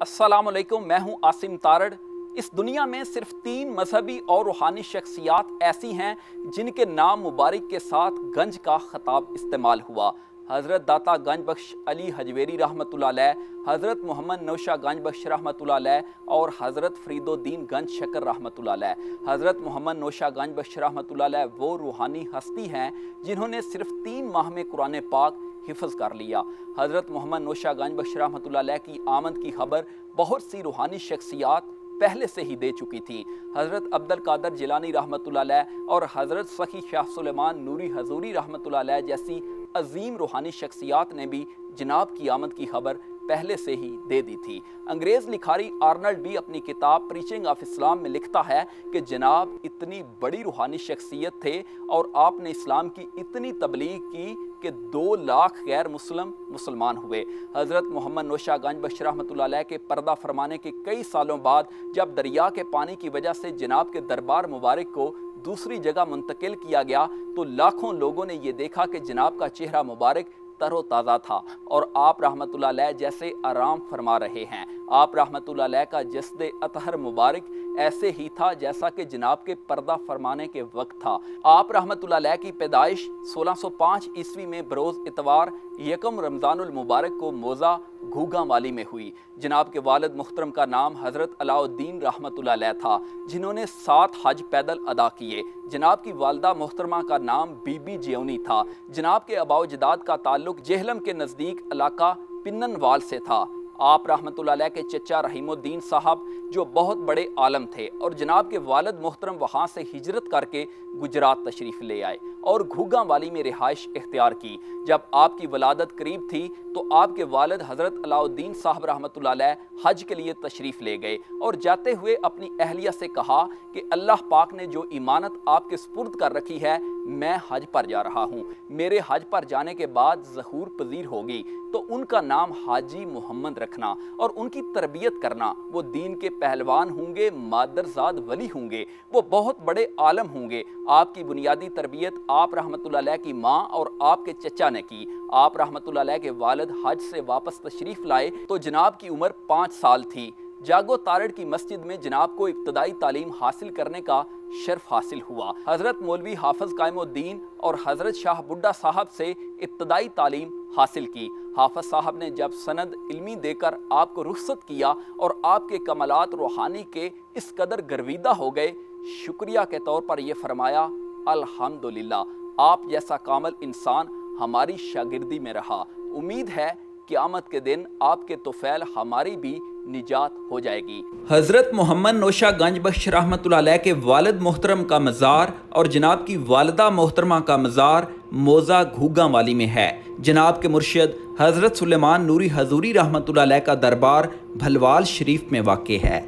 अस्सलाम वालेकुम, मैं हूं आसिम तारड़। इस दुनिया में सिर्फ 3 मजहबी और रूहानी शख्सियात ऐसी हैं जिनके नाम मुबारक के साथ गंज का खिताब इस्तेमाल हुआ। हज़रत दाता गंज बख्श अली हजवेरी रहमतुल्लाह अलैह, हज़रत मोहम्मद नौशा गंज बख्श रहमतुल्लाह अलैह और हज़रत फरीदुद्दीन गंज शकर रहमतुल्लाह अलैह। हज़रत मोहम्मद नौशा गंज बख्श रहमतुल्लाह अलैह वो रूहानी हस्ती हैं जिन्होंने सिर्फ 3 माह में कुरान पाक हिफ्ज़ कर लिया। हज़रत मोहम्मद नौशा गंज बख्श रहमतुल्लाह अलैह की आमद की खबर बहुत सी रूहानी शख्सियात पहले से ही दे चुकी थी। हज़रत अब्दुल कादर जिलानी रहमतुल्लाह अलैह और हज़रत सखी शाह सुलेमान नूरी हजूरी रहमतुल्लाह अलैह जैसी अजीम रूहानी शख्सियात ने भी जनाब की आमद की खबर पहले से ही दे दी थी। अंग्रेज़ लिखारी आर्नल्ड भी अपनी किताब प्रीचिंग ऑफ इस्लाम में लिखता है कि जनाब इतनी बड़ी रूहानी शख्सियत थे और आपने इस्लाम की इतनी तबलीग की कि 2 लाख गैर मुसलमान हुए। हज़रत मोहम्मद नौशा गंज बख्श रहमतुल्लाह अलैह के पर्दा फरमाने के कई सालों बाद जब दरिया के पानी की वजह से जनाब के दरबार मुबारक को दूसरी जगह मुंतकिल किया गया तो लाखों लोगों ने ये देखा कि जनाब का चेहरा मुबारक तरोताज़ा था और आप रहमतुल्लाह अलैह जैसे आराम फरमा रहे हैं। आप रहमतुल्लाह अलैह का जस्द अतहर मुबारक ऐसे ही था जैसा कि जनाब के पर्दा फरमाने के वक्त था। आप रहमतुल्लाह अलैह की पैदाइश 1605 ईस्वी में बरोज़ इतवार यकम रमज़ानुल मुबारक को मोज़ा घूगा वाली में हुई। जनाब के वालिद मुहतरम का नाम हज़रत अलाउद्दीन रहमतुल्लाह अलैह था जिन्होंने 7 हज पैदल अदा किए। जनाब की वालदा मोहतरमा का नाम बीबी जियोनी था। जनाब के अबाव जदाद का ताल्लुक जेहलम के नज़दीक इलाका पिन्ननवाल से था। आप रहमतुल्लाह अलैह के चचा रहीमुद्दीन साहब जो बहुत बड़े आलम थे और जनाब के वालिद मोहतरम वहाँ से हिजरत करके गुजरात तशरीफ़ ले आए और घूगा वाली में रिहाइश इख्तियार की। जब आपकी वलादत करीब थी तो आपके वालिद हज़रत अलाउद्दीन साहब रहमतुल्लाह अलैह हज के लिए तशरीफ़ ले गए और जाते हुए अपनी अहलिया से कहा कि अल्लाह पाक ने जो इमानत आपके सुपुर्द कर रखी है मैं हज पर जा रहा हूँ। मेरे हज पर जाने के बाद ज़हूर पजीर होगी तो उनका नाम हाजी मोहम्मद रखना और उनकी तरबियत करना। वो दीन के पहलवान होंगे, मादरजाद वली होंगे, वो बहुत बड़े आलम होंगे। आपकी बुनियादी तरबियत आप रहमतुल्लाह अलैह की माँ और आपके चचा ने की। आप रहमतुल्लाह अलैह के वालिद हज से वापस तशरीफ़ लाए तो जनाब की उम्र 5 साल थी। जागो तारड़ की मस्जिद में जनाब को इब्तदाई तालीम हासिल करने का शर्फ हासिल हुआ। हज़रत मौलवी हाफिज़ कायमुद्दीन और हज़रत शाह बुड्ढा साहब से इब्तदाई तालीम हासिल की। हाफिज़ साहब ने जब सनद इल्मी देकर आपको रुखसत किया और आपके कमालात रूहानी के इस कदर गर्विदा हो गए, शुक्रिया के तौर पर यह फरमाया अल्हम्दुलिल्लाह आप जैसा कामिल इंसान हमारी शागिर्दी में रहा। उम्मीद है क़यामत के दिन आपके तुफ़ैल हमारी भी निजात हो जाएगी। हज़रत मोहम्मद नौशा गंज बख्श रहमतुल्लाह अलैह के वालिद मोहतरम का मज़ार और जनाब की वालिदा मोहतरमा का मज़ार मोज़ा घूगा वाली में है। जनाब के मुर्शिद हज़रत सुलेमान नूरी हजूरी रहमतुल्लाह अलैह का दरबार भलवाल शरीफ में वाक़ है।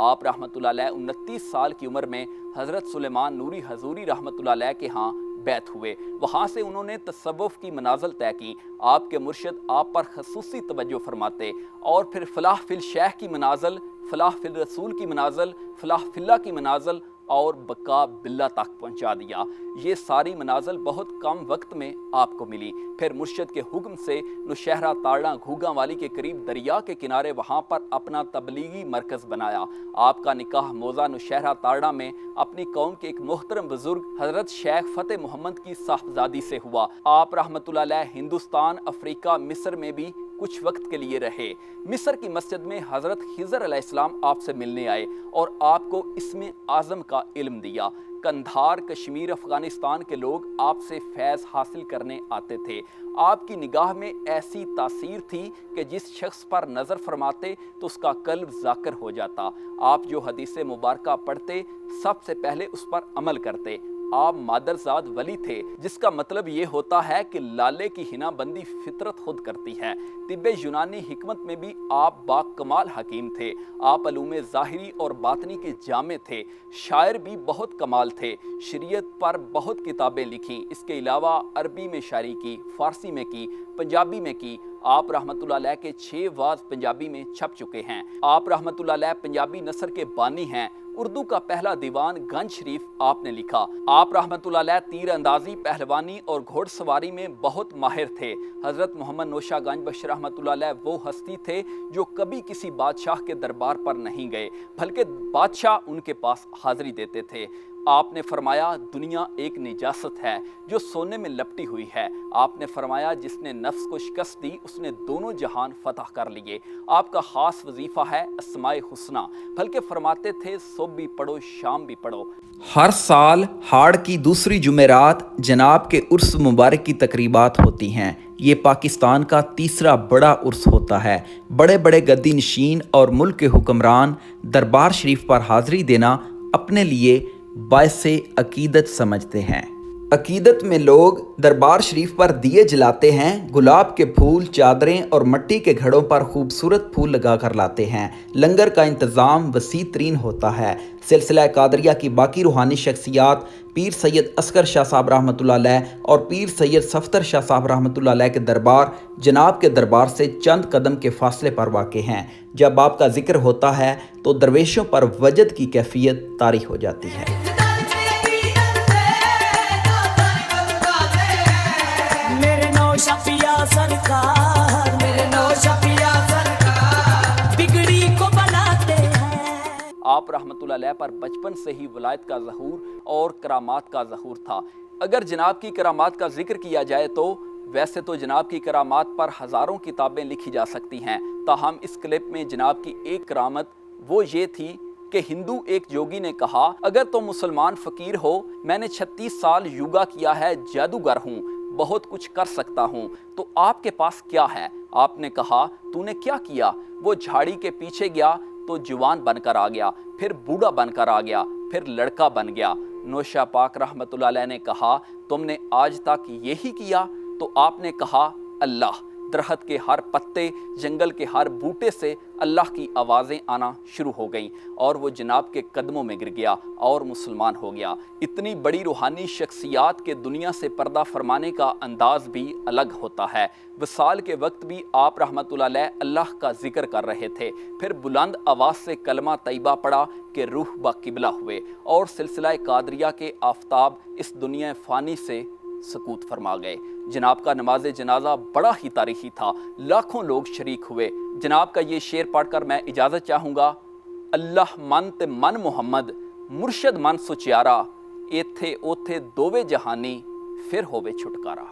आप रहमतुल्लाह अलैह 29 साल की उम्र में हज़रत सुलेमान नूरी हजूरी रहमतुल्लाह अलैह के यहाँ बैत हुए। वहाँ से उन्होंने तसव्वुफ़ की मनाज़िल तय की। आपके मुर्शिद आप पर खसूसी तवज्जो फरमाते और फिर फलाह फिल शेख की मनाज़िल, फलाह फिल रसूल की मनाज़िल, फलाह फिल्ला की मनाज़िल और बका बिल्ला तक पहुँचा दिया। ये सारी मनाज़िल बहुत कम वक्त में आपको मिली। फिर मुर्शिद के हुक्म से नौशहरा ताड़ा घूगा वाली के करीब दरिया के किनारे वहाँ पर अपना तबलीगी मरकज़ बनाया। आपका निकाह मोज़ा नौशहरा ताड़ा में अपनी कौम के एक मोहतरम बुजुर्ग हज़रत शेख फ़तेह मोहम्मद की साहबजादी से हुआ। आप रहमतुल्लाह अलैह हिंदुस्तान, अफ्रीका, मिस्र में भी कुछ वक्त के लिए रहे। मिस्र की मस्जिद में हज़रत खिज़र अलैहिस्सलाम आपसे मिलने आए और आपको इसमें आज़म का इल्म दिया। कंधार, कश्मीर, अफ़गानिस्तान के लोग आपसे फैज़ हासिल करने आते थे। आपकी निगाह में ऐसी तासीर थी कि जिस शख्स पर नज़र फरमाते तो उसका कल्ब ज़ाकिर हो जाता। आप जो हदीसे मुबारका पढ़ते सबसे पहले उस पर अमल करते। आप मादरजाद वली थे जिसका मतलब ये होता है कि लाले की हिना बंदी फितरत खुद करती है। तिब्बे यूनानी हिकमत में भी आप बाकमाल हकीम थे। आप अलूमे ज़ाहिरी और बातनी के जामे थे। शायर भी बहुत कमाल थे। शरीयत पर बहुत किताबें लिखी। इसके अलावा अरबी में शायरी की, फ़ारसी में की, पंजाबी में की। आप रहमतुल्लाह अलैह के 6 वाज पंजाबी में छप चुके हैं। आप रहमतुल्लाह अलैह पंजाबी नसर के बानी हैं। उर्दू का पहला दीवान गंज शरीफ आपने लिखा। आप रहमतुल्लाह अलैह तीर अंदाजी, पहलवानी और घोड़सवारी में बहुत माहिर थे। हज़रत मोहम्मद नौशा गंज बख्श रहमतुल्लाह अलैह वो हस्ती थे जो कभी किसी बादशाह के दरबार पर नहीं गए, बल्कि बादशाह उनके पास हाज़िरी देते थे। आपने फरमाया दुनिया एक निजासत है जो सोने में लपटी हुई है। आपने फरमाया जिसने नफ्स को शिकस्त दी उसने दोनों जहान फतह कर लिए। आपका ख़ास वजीफ़ा है अस्माए हुस्ना, बल्कि फरमाते थे सुबह भी पढ़ो शाम भी पढ़ो। हर साल हाड़ की दूसरी जुमेरात जनाब के उर्स मुबारक की तकरीबात होती हैं। ये पाकिस्तान का तीसरा बड़ा उर्स होता है। बड़े बड़े गद्दी नशीन और मुल्क के हुक्मरान दरबार शरीफ पर हाज़िरी देना अपने लिए बाइसे अकीदत समझते हैं। अकीदत में लोग दरबार शरीफ पर दिए जलाते हैं, गुलाब के फूल, चादरें और मट्टी के घड़ों पर खूबसूरत फूल लगा कर लाते हैं। लंगर का इंतज़ाम वसी तरीन होता है। सिलसिला कादरिया की बाकी रूहानी शख्सियात पीर सैयद असगर शाह साहब रहमतुल्लाह अलैह और पीर सैयद सफ्तर शाह साहब रहमतुल्लाह अलैह के दरबार जनाब के दरबार से चंद कदम के फासले पर वाक़ हैं। जब आपका जिक्र होता है तो दरवेशों पर वजद की कैफियत तारी हो जाती है। सरकार मेरे नौशा पिया सरकार बिगड़ी को बनाते हैं। आप रहमतुल्लाह अलैह पर बचपन से ही वलायत का ज़हूर और करामात का ज़हूर था। अगर जनाब की करामात का जिक्र किया जाए तो वैसे तो जनाब की करामात पर हज़ारों किताबें लिखी जा सकती हैं, ताहम इस क्लिप में जनाब की एक करामत वो ये थी कि हिंदू एक जोगी ने कहा अगर तो मुसलमान फ़कीर हो, मैंने 36 साल योगा किया है, जादूगर हूँ, बहुत कुछ कर सकता हूँ, तो आपके पास क्या है? आपने कहा तूने क्या किया? वो झाड़ी के पीछे गया तो जवान बनकर आ गया, फिर बूढ़ा बनकर आ गया, फिर लड़का बन गया। नौशा पाक रहमतुल्लाह अलैह ने कहा तुमने आज तक यही किया? तो आपने कहा अल्लाह। दरख्त के हर पत्ते, जंगल के हर बूटे से अल्लाह की आवाज़ें आना शुरू हो गईं और वो जनाब के कदमों में गिर गया और मुसलमान हो गया। इतनी बड़ी रूहानी शख्सियात के दुनिया से पर्दा फरमाने का अंदाज़ भी अलग होता है। वसाल के वक्त भी आप रहमतुल्लाह अलैह अल्लाह का जिक्र कर रहे थे, फिर बुलंद आवाज़ से कलमा तैयबा पड़ा कि रूह बाकिबला हुए और सिलसिला कादरिया के आफताब इस दुनिया फ़ानी से सकूत फरमा गए। जनाब का नमाज जनाजा बड़ा ही तारीखी था, लाखों लोग शरीक हुए। जनाब का ये शेर पढ़कर मैं इजाज़त चाहूँगा। अल्लाह मन ते मन मुहम्मद, मुर्शद मन सुचियारा, एथे ओथे दोवे जहानी, फिर होवे छुटकारा।